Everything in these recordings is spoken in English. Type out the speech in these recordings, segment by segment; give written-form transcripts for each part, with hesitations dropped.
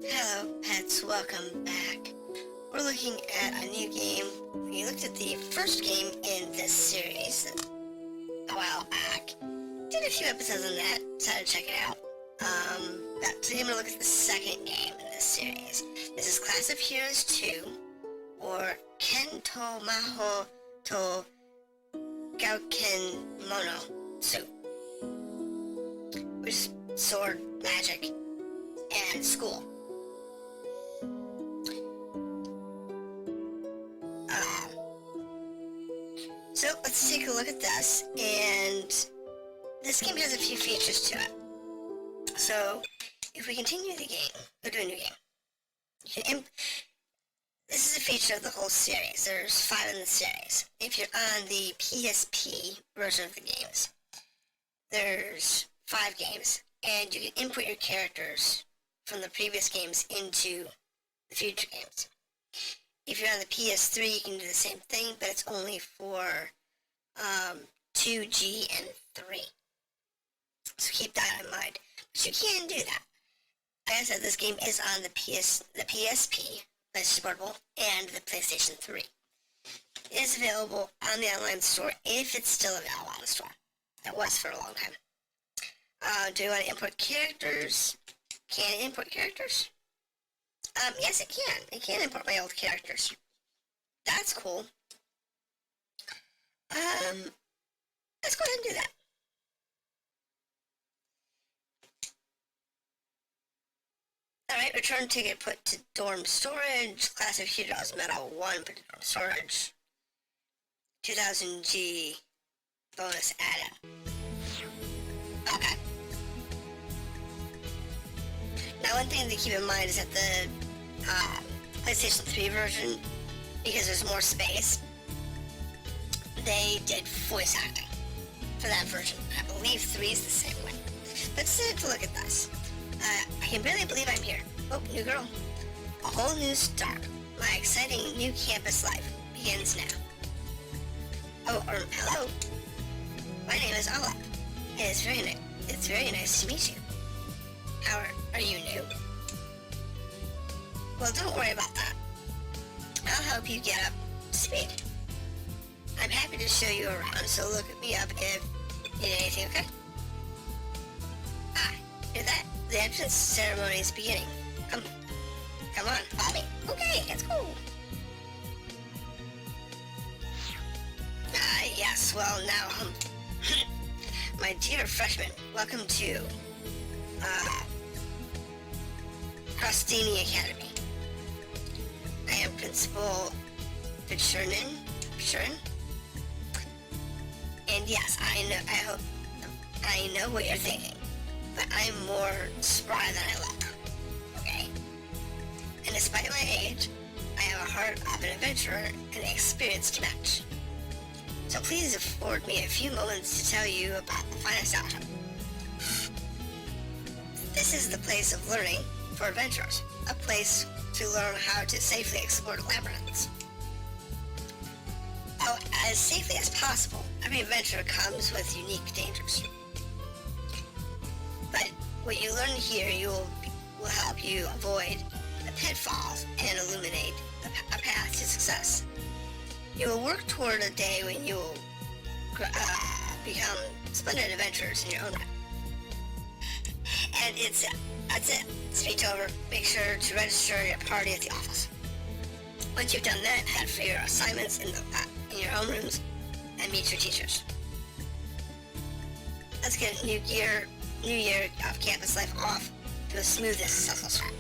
Hello, pets. Welcome back. We're looking at a new game. We looked at the first game in this series a while back. Did a few episodes on that. Decided to check it out. Today I'm going to look at the second game in this series. This is Classofheroes 2, or Kento Maho to Gauken Mono Su, which is sword, magic, and school. So let's take a look at this, and this game has a few features to it. So if we continue the game, we'll do a new game. This is a feature of the whole series. There's 5 in the series. If you're on the PSP version of the games, there's 5 games, and you can input your characters from the previous games into the future games. If you're on the PS3, you can do the same thing, but it's only for 2G and 3. So keep that in mind. But you can do that. Like I said, this game is on the PSP, PlayStation Portable, and the PlayStation 3. It is available on the online store if it's still available on the store. It was for a long time. Do you want to import characters? Can it import characters? Yes, it can. It can import my old characters. That's cool. Let's go ahead and do that. Alright, return ticket put to dorm storage. Classofheroes Metal 1 put to dorm storage. 2000G bonus added. Okay. Now, one thing to keep in mind is that the PlayStation 3 version, because there's more space, they did voice acting for that version. I believe 3 is the same way. Let's take a look at this. I can barely believe I'm here. Oh, new girl. A whole new start. My exciting new campus life begins now. Oh, hello. My name is Ola. It's very nice to meet you. How are you new? Well, don't worry about that. I'll help you get up to speed. I'm happy to show you around, so look me up if you need anything, okay? Hear that? The entrance ceremony is beginning. Come on, follow me. Okay, let's go. Yes, well now, my dear freshmen, welcome to, Crostini Academy. I am Principal Pichurin. And yes, I know what you're thinking, but I'm more spry than I look, okay? And despite my age, I have a heart of an adventurer and experience to match. So please afford me a few moments to tell you about the finest outcome. This is the place of learning for adventurers, a place to learn how to safely explore labyrinths. Oh, as safely as possible. Every adventure comes with unique dangers. But what you learn here will help you avoid the pitfalls and illuminate a path to success. You will work toward a day when you will become splendid adventurers in your own right. And that's it. Speech over. Make sure to register your party at the office. Once you've done that, head for your assignments in your own rooms and meet your teachers. Let's get a new year of campus life off to a smooth and successful start.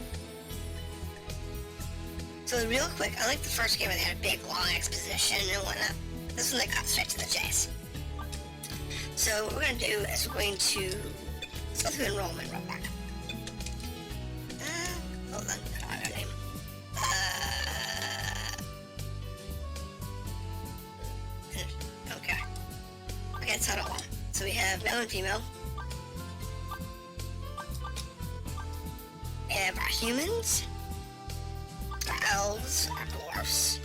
So real quick, unlike the first game where they had a big long exposition and whatnot, this one they got straight to the chase. So what we're going to do is let's go through enrollment real quick. Hold on, I don't have her name. Okay, it's title 1. So we have male and female. We have our humans, our elves, our dwarfs,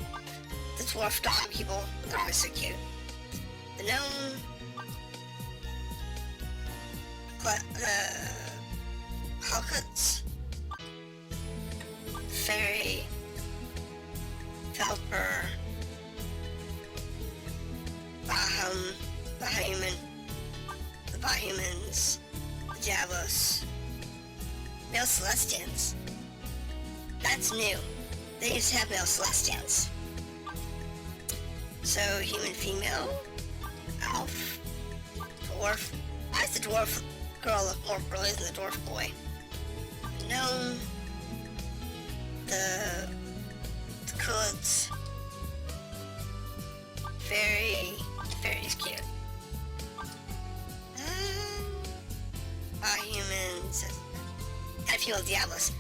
the dwarf dog people, they're always so cute, the gnome, Halcuts, Fairy, Felper, Bahuman, the Bahumans, the Diablos, male Celestians. That's new. They used to have male Celestians. So, human, female, elf, dwarf. Why does the dwarf girl look more brilliant than the dwarf boy? Gnome, the Kulits, fairy's cute. Humans, and a few old Diablos,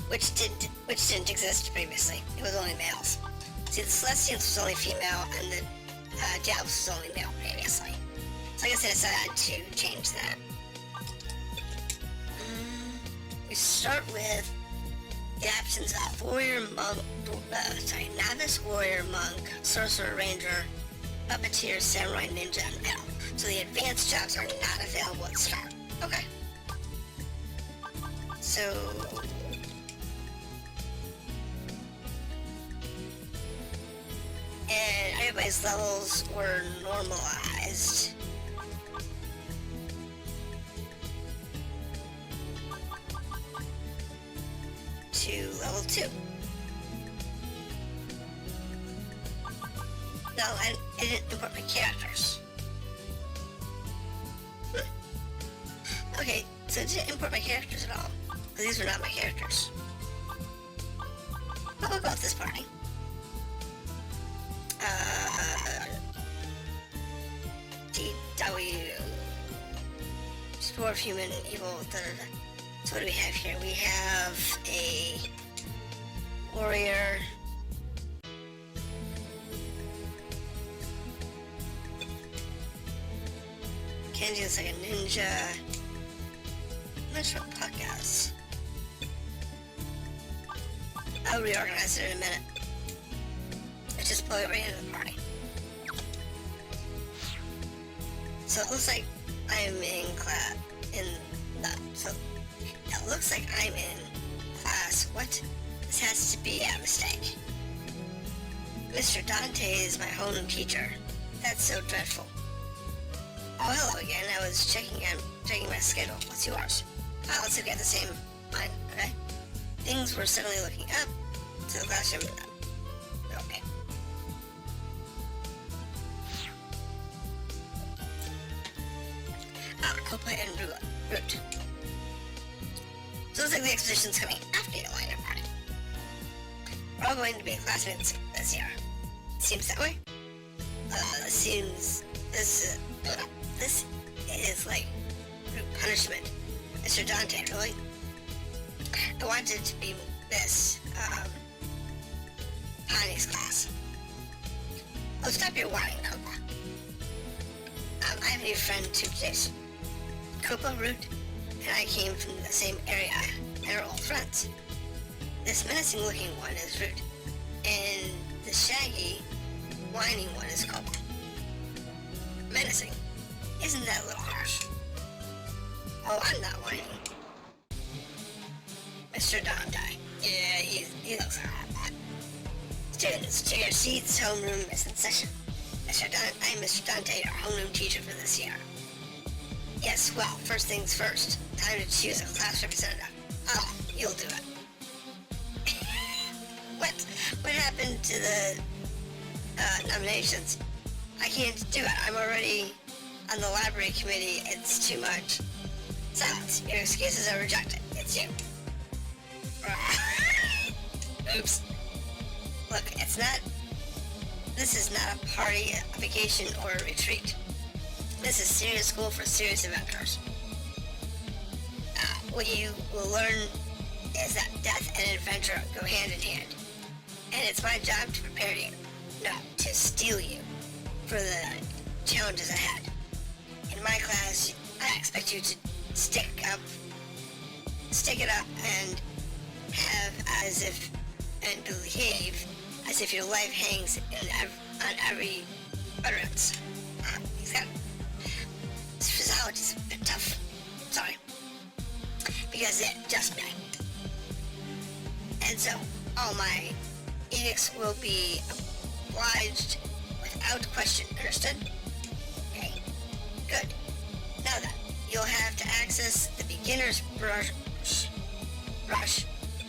which didn't exist previously. It was only males. See, the Celestians was only female, and the Diablos was only male previously. So I guess I decided to change that. We start with the options of warrior, monk, novice, warrior, monk, sorcerer, ranger, puppeteer, samurai, ninja, and elf. So the advanced jobs are not available at start. Okay. So and everybody's levels were normalized. To level 2. No, I didn't import my characters. Okay, so I didn't import my characters at all. Because these were not my characters. I'll go with this party. DW. Dwarf, human, evil, da-da-da. So what do we have here? We have a warrior. Kenji looks like a ninja. I'm not sure what Puck is. I'll reorganize it in a minute. Let's just pull it right into the party. So it looks like I'm in class. It looks like I'm in class. What? This has to be a mistake. Mr. Dante is my homeroom teacher. That's so dreadful. Oh, hello again. I was checking my schedule. What's yours? Oh, let's look at the same line, okay? Things were suddenly looking up to the classroom. Okay. Copa and Root. So it looks like the exposition's coming after the lineup party. We're all going to be classmates this year. Seems that way? This is like punishment. Mr. Dante, really? I wanted to be Miss Connie's class. Oh, stop your whining, Copa. I have a new friend too, Jason. Copa, Root, and I came from the same area and are old friends. This menacing looking one is Root, and the shaggy, whining one is Copa. Menacing? Isn't that a little harsh? Oh, I'm not whining. Mr. Dante. Yeah, he looks hot. Students, to your seats, homeroom is in session. I'm Mr. Dante, your homeroom teacher for this year. Yes, well, first things first. Time to choose a class representative. Oh, you'll do it. What happened to the nominations? I can't do it. I'm already on the library committee. It's too much. Silence. Your excuses are rejected. It's you. Oops. Look, this is not a party, a vacation, or a retreat. This is serious school for serious adventurers. What you will learn is that death and adventure go hand in hand. And it's my job to prepare you, not to steel you for the challenges ahead. In my class, I expect you to stick it up and behave as if your life hangs on every utterance. This physiology is a bit tough. Sorry. Because it just me. And so, all my edicts will be obliged without question. Understood? Okay. Good. Now then, you'll have to access the beginner's brush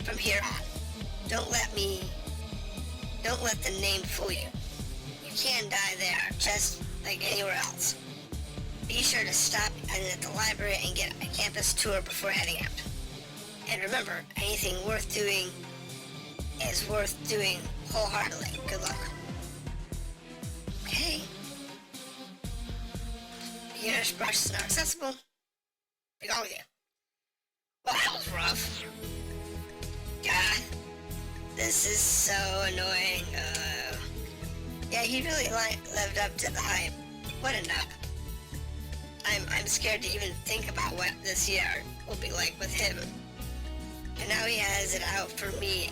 from here on. Don't let the name fool you. You can die there, just like anywhere else. Be sure to stop at the library and get a campus tour before heading out. And remember, anything worth doing is worth doing wholeheartedly. Good luck. Okay. Beginner's brush is not accessible. Be gone with you. Well, that was rough. God. This is so annoying. Yeah, he really lived up to the hype. What a nut. I'm scared to even think about what this year will be like with him. And now he has it out for me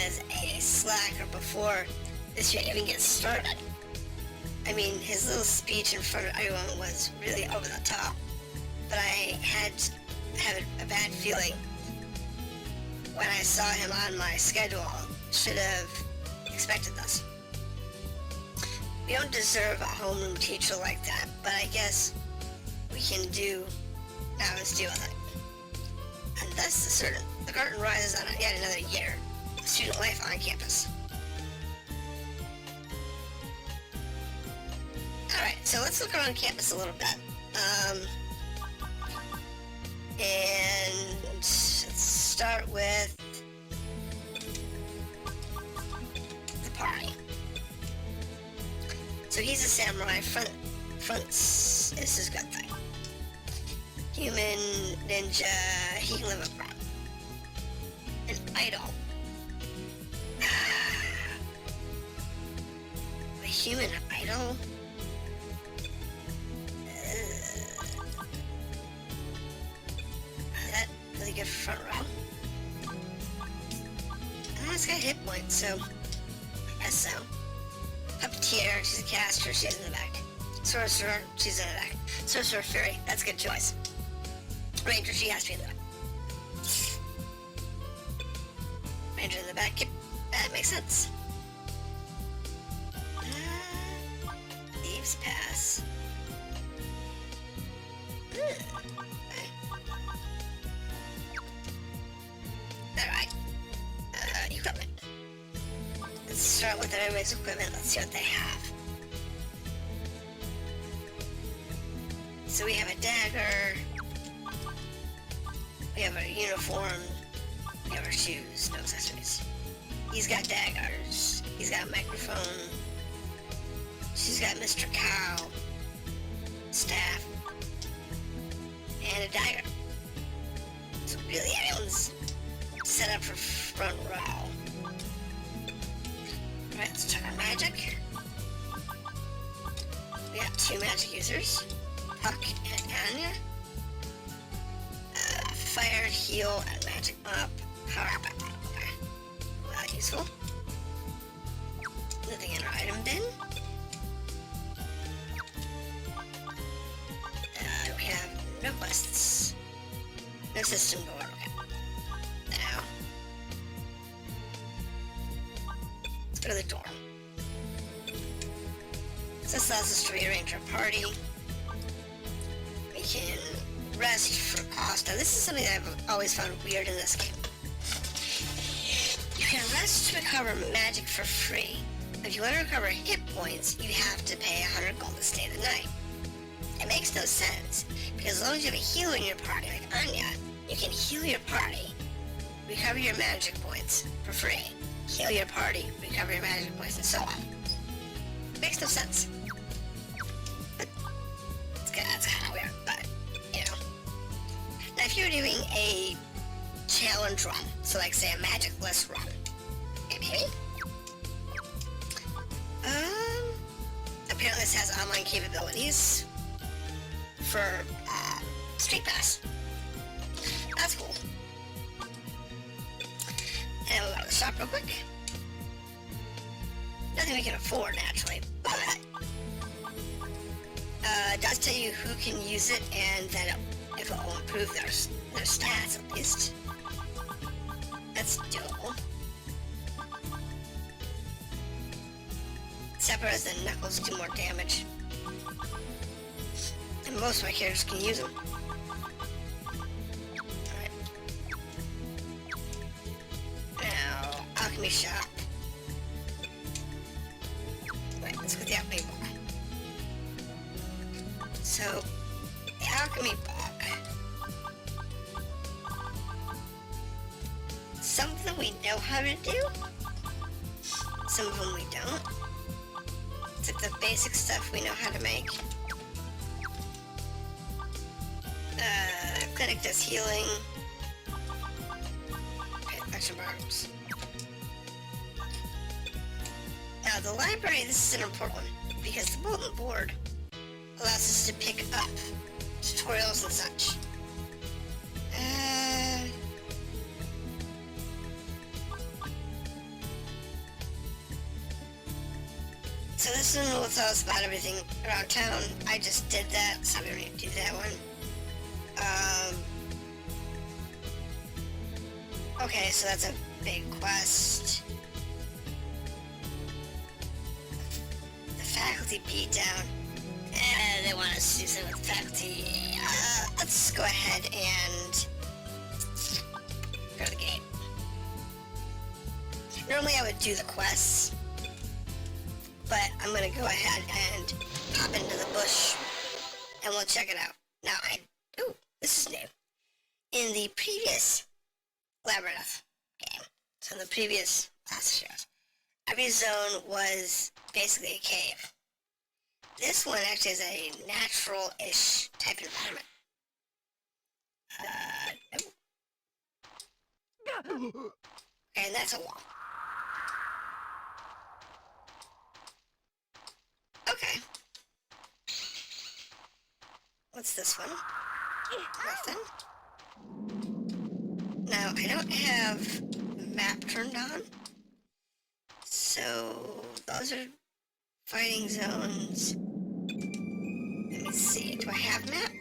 as a slacker before this year even gets started. I mean, his little speech in front of everyone was really over the top. But I had a bad feeling when I saw him on my schedule. Should have expected this. We don't deserve a homeroom teacher like that, but I guess we can do now is deal with it. And thus the curtain rises on yet another year of student life on campus. Alright, so let's look around campus a little bit. And let's start with the party. So he's a samurai, fronts is his good thing. Human, ninja, he can live abroad. An idol. A human idol? Is that really good for front row? It's got hit points, so I guess so. Puppeteer, she's a caster, she's in the back. Sorcerer, she's in the back. Sorcerer Fury, that's a good choice. Ranger, she has to be in the back. Ranger in the back, yep, that makes sense. Thieves Pass. Okay. Alright. Equipment. Let's start with everybody's equipment. Let's see what they have. So we have a dagger. We have a uniform. We have our shoes. No accessories. He's got daggers. He's got a microphone. She's got Mr. Cow. Staff. And a dagger. So really everyone's set up for front row. Alright, let's check our magic. We got 2 magic users. Puck and Anya. Fire, heal, and magic up. Power up. Okay. Well, useful. Nothing in our item bin. We have no quests. No system board. Okay. Now. Let's go to the dorm. So this allows us to rearrange our party. We can rest for cost. Now this is something that I've always found weird in this game. You can rest to recover magic for free. If you want to recover hit points, you have to pay 100 gold to stay the night. It makes no sense, because as long as you have a healer in your party, like Anya, you can heal your party, recover your magic points for free, heal your party, recover your magic points, and so on. It makes no sense. But that's kind of weird, but, you know. Now if you're doing a challenge run, so like say a magicless run, maybe? Apparently this has online capabilities for Street Pass. That's cool. And we'll go to the shop real quick. Nothing we can afford naturally, but it does tell you who can use it and that if it will improve their stats at least. That's doable. Sephiroth and Knuckles do more damage. And most of my characters can use them. Alright. Now, Alchemy Shop. Wait, let's go to the Alchemy Book. So, the Alchemy Book. Some of them we know how to do. Some of them we don't. It's like the basic stuff we know how to make. Clinic does healing. Okay, action barbs. Now the library, this is an important one, because the bulletin board allows us to pick up tutorials and such. So this one will tell us about everything around town. I just did that, so we don't need to do that one. Okay, so that's a big quest. The faculty beatdown. They want us to do something with the faculty. Let's go ahead and go to the gate. Normally I would do the quests, but I'm gonna go ahead and pop into the bush and we'll check it out. Now, ooh, this is new. In the previous Labyrinth game, so in the previous Classofheroes, every zone was basically a cave. This one actually is a natural-ish type environment. And that's a wall. Okay. What's this one? Nothing. Now, I don't have the map turned on. So, those are fighting zones. Let me see. Do I have map?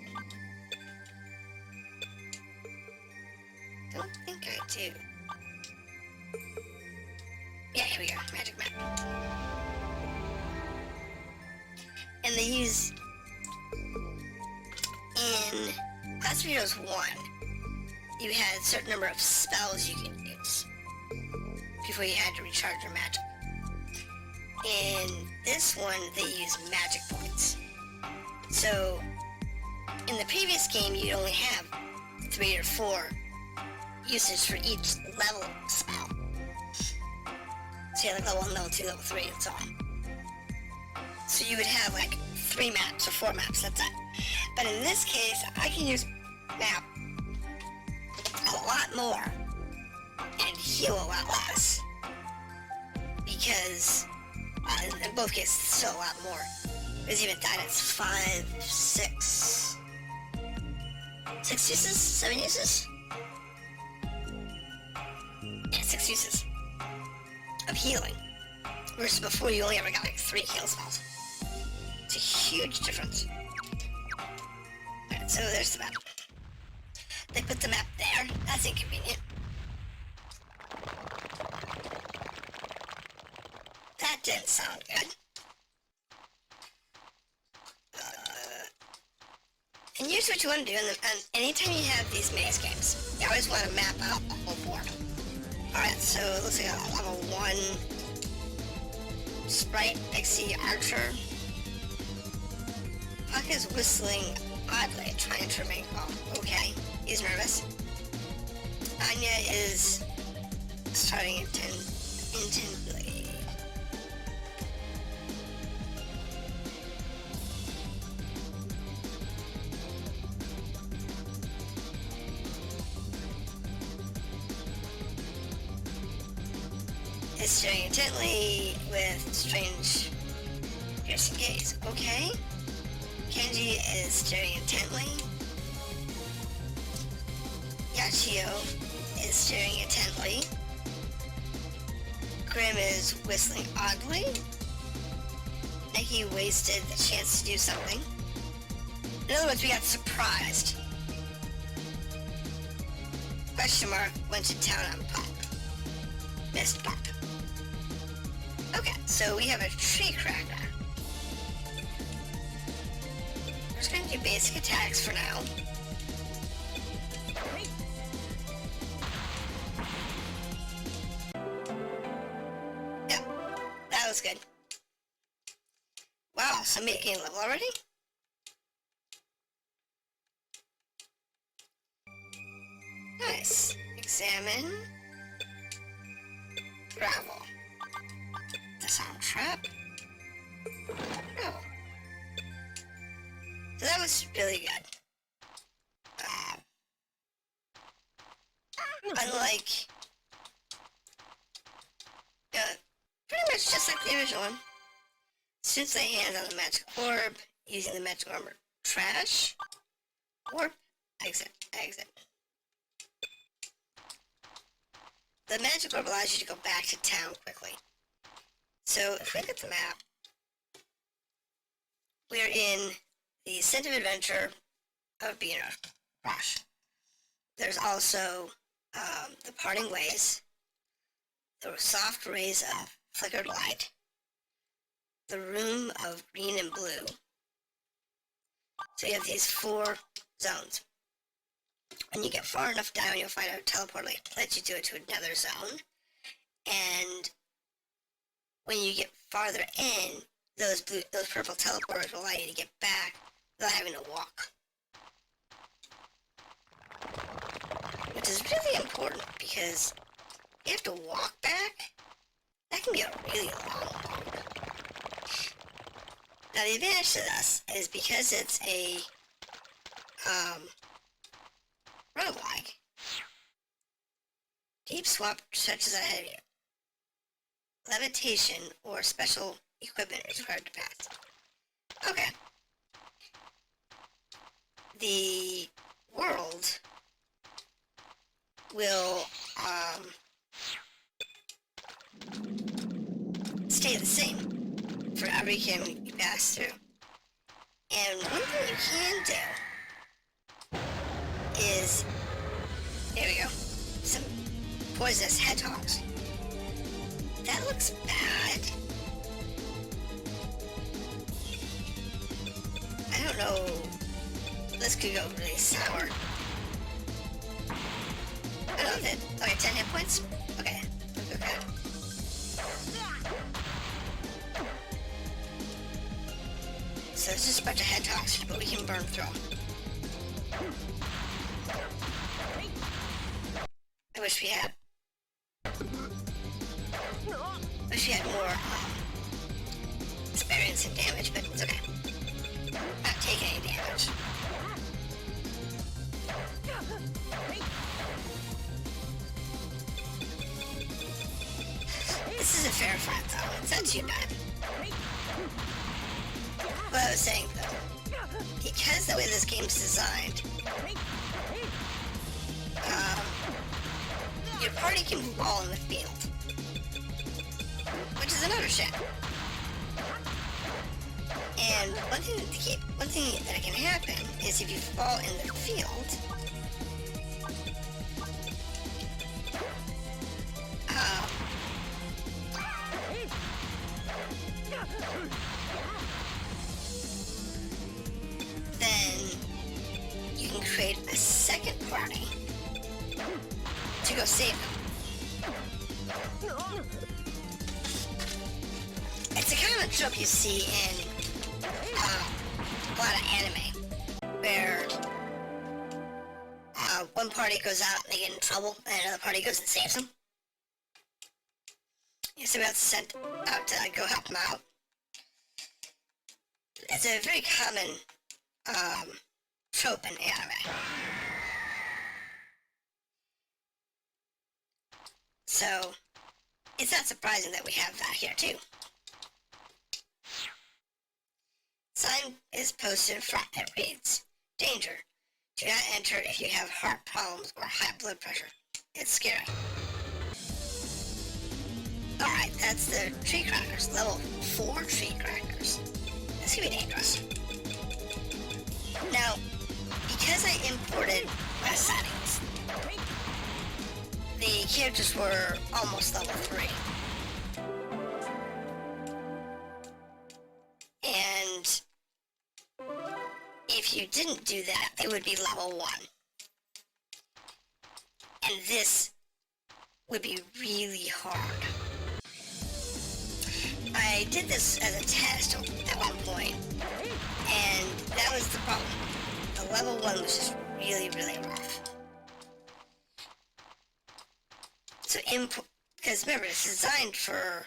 Don't think I do. Yeah, here we go. Magic map. And they use... In Classofheroes 1, you had a certain number of spells you could use before you had to recharge your magic. In this one, they use magic points. So, in the previous game, you'd only have 3 or 4 uses for each level spell. So you had like level 1, level 2, level 3, and so on. So you would have like 3 maps or 4 maps, that's it. But in this case, I can use map a lot more and heal a lot less. Because, in both cases, it's still a lot more. Because even that, it's 5, 6 uses? 7 uses? Yeah, 6 uses of healing. Versus before, you only ever got like 3 heal spells. It's a huge difference. Alright, so there's the map. They put the map there. That's inconvenient. That didn't sound good. And here's what you want to do. And anytime you have these maze games, you always want to map out the whole board. Alright, so it looks like a level 1 Sprite XC Archer. Puck is whistling oddly, trying to remain calm. Okay, he's nervous. Anya is starting intently. Is staring intently with strange piercing gaze. Okay. Kenji is staring intently. Yachio is staring intently. Grim is whistling oddly. Neki wasted the chance to do something. In other words, we got surprised. Question mark went to town on Pop. Missed Pop. Okay, so we have a tree cracker. We're just gonna do basic attacks for now. Yep, that was good. Wow, somebody gained level already? Nice. Examine. Gravel. Disarm trap. Oh. So that was really good. Unlike... pretty much just like the original one. Since they hand on the magic orb, using the magic armor. Trash. Warp. Exit. Exit. The magic orb allows you to go back to town quickly. So, if we look at the map, we're in the Scent of Adventure of Beaner. Gosh. There's also the Parting Ways, the Soft Rays of Flickered Light, the Room of Green and Blue. So you have these 4 zones. When you get far enough down, you'll find a teleport that lets you do it to another zone. And when you get farther in, those purple teleporters will allow you to get back without having to walk. Which is really important because you have to walk back. That can be a really long walk. Now the advantage to this is because it's a roguelike. Deep swamp stretches ahead of you. Levitation or special equipment is required to pass. Okay. The world will stay the same for every game you pass through. And one thing you can do is, there we go, some poisonous hedgehogs. That looks bad. I don't know. This could go really sour. I don't know that. Okay, 10 hit points? Okay. Okay. So it's just a bunch of hedgehogs, but we can burn through them. I wish we had. Wish we had more experience and damage, but it's okay. Not taking any damage. This is a fair fight though, it's not too bad. What I was saying though, because the way this game's designed, your party can fall in the field, which is another shit. And one thing that can happen is if you fall in the field, then you can create a second party to go save them. It's a kind of trope you see in a lot of anime, where one party goes out and they get in trouble, and another party goes and saves them. Somebody else is sent out to go help them out. It's a very common trope in anime. So, it's not surprising that we have that here too. Sign is posted in front that reads, "Danger. Do not enter if you have heart problems or high blood pressure. It's scary." Alright, that's the tree crackers. Level 4 tree crackers. This could be dangerous. Now, because I imported my settings, the characters were almost level 3. if you didn't do that, it would be level 1. And this would be really hard. I did this as a test at one point, and that was the problem. The level 1 was just really, really rough. So because remember, it's designed for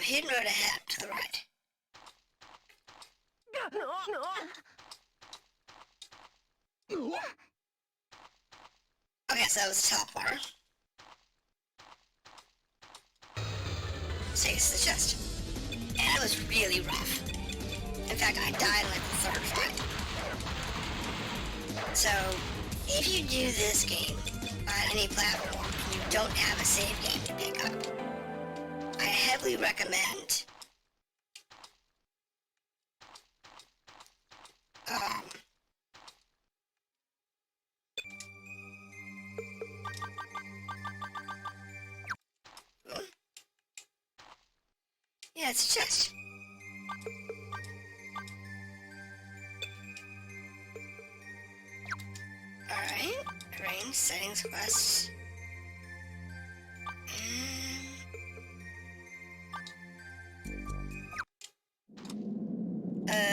hidden road ahead to the right. Okay, so that was a teleporter. Takes the chest. And it was really rough. In fact, I died like the 3rd try. So, if you do this game on any platform and you don't have a save game to pick up, I heavily recommend yeah, it's a chest. Alright, arrange settings quests.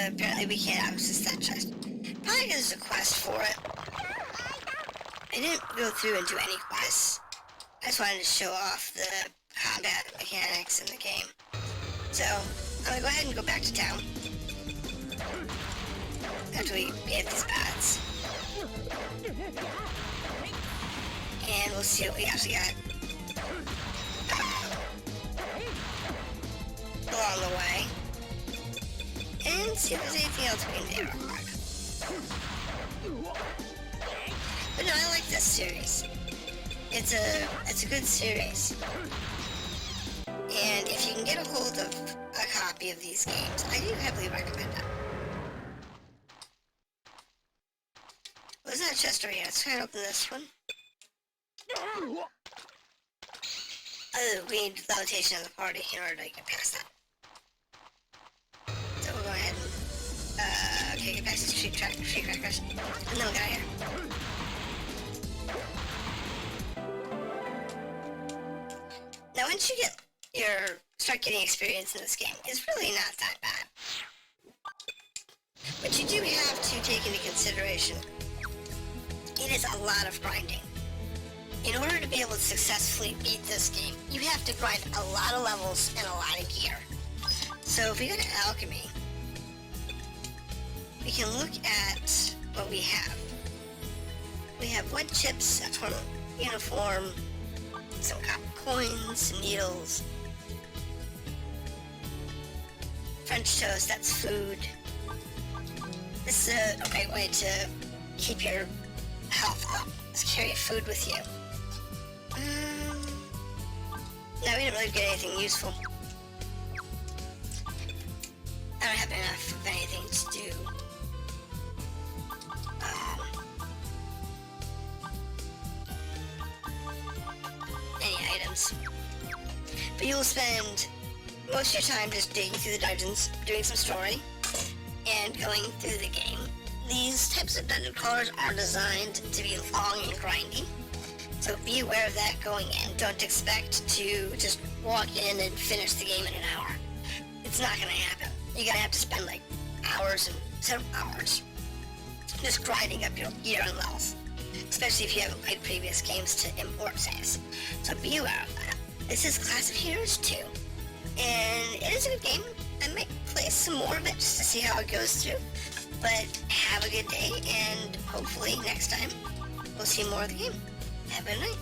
Apparently we can't access that chest. Probably because there's a quest for it. I didn't go through and do any quests. I just wanted to show off the combat mechanics in the game. So, I'm gonna go ahead and go back to town. After we get these bats. And we'll see what we actually got along the way. And see if there's anything else we can do real quick. But no, I like this series. It's a good series. And if you can get a hold of a copy of these games, I do heavily recommend them. What's that chest over here? Let's try and open this one. Oh, we need levitation of the party in order to get past that. So we'll go ahead and, okay, get past the tree crackers. And then we'll get out here. Now once you start getting experience in this game, it's really not that bad. But you do have to take into consideration, it is a lot of grinding. In order to be able to successfully beat this game, you have to grind a lot of levels and a lot of gear. So if we go to alchemy, we can look at what we have. We have wood chips, that's one uniform, some copper coins, some needles, French toast, that's food. This is a great way to keep your health up. Just carry food with you. No, we didn't really get anything useful. I don't have enough of anything to do. Any items. But you'll spend most of your time just digging through the dungeons, doing some story, and going through the game. These types of dungeon crawlers are designed to be long and grindy, so be aware of that going in. Don't expect to just walk in and finish the game in an hour. It's not going to happen. You're going to have to spend like hours and several hours just grinding up your gear and levels, especially if you haven't played previous games to import saves. So be aware of that. This is Classofheroes 2, and it is a good game. I might play some more of it just to see how it goes through. But have a good day, and hopefully next time we'll see more of the game. Have a good night.